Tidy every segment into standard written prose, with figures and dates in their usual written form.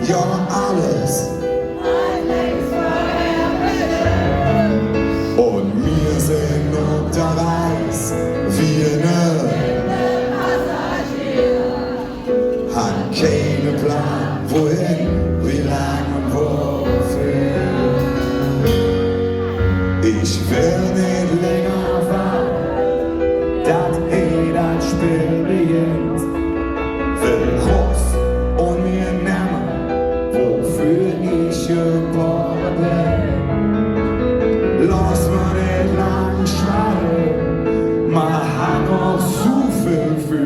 ja alles. Und wir sind auf der Reis, wie haben keinen Plan, wohin, wie lang und wofür. Ich will nicht länger warten, dass das Spiel beginnt. Will raus und mir nehmen, wofür ich geboren bin. Lass mal nicht lang schweigen, man hat noch so viel für.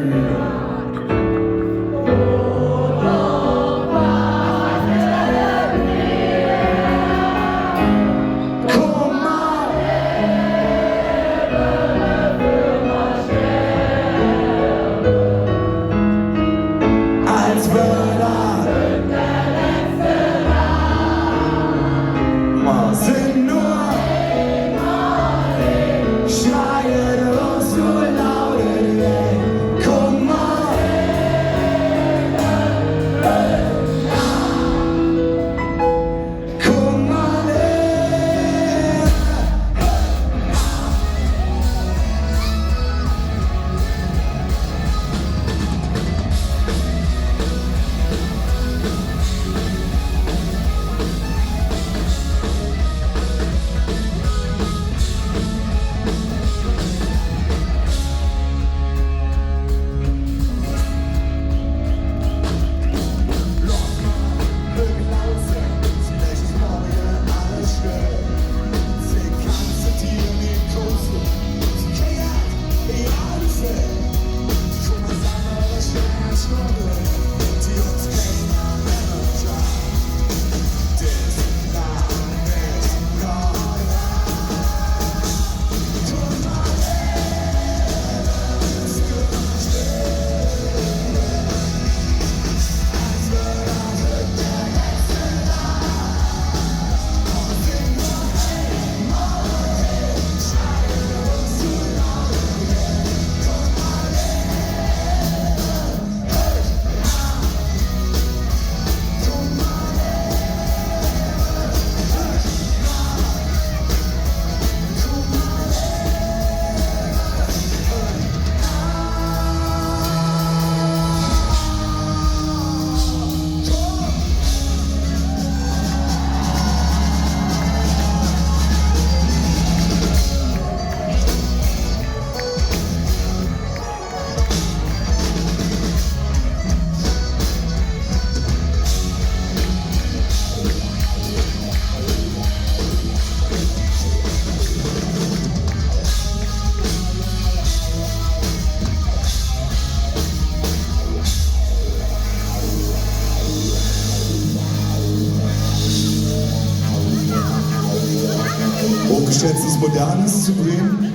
Hochgeschätztes Modernes zu Bremen.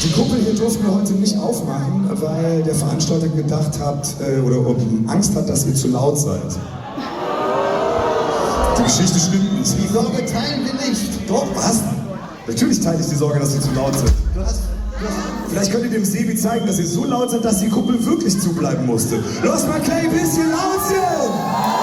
Die Kuppel hier durften wir heute nicht aufmachen, weil der Veranstalter gedacht hat oder Angst hat, dass ihr zu laut seid. Die Geschichte stimmt nicht. Die Sorge teilen wir nicht. Doch, was? Natürlich teile ich die Sorge, dass ihr zu laut seid. Vielleicht könnt ihr dem Sebi zeigen, dass ihr so laut seid, dass die Kuppel wirklich zubleiben musste. Los mal ein klein bisschen laut sein!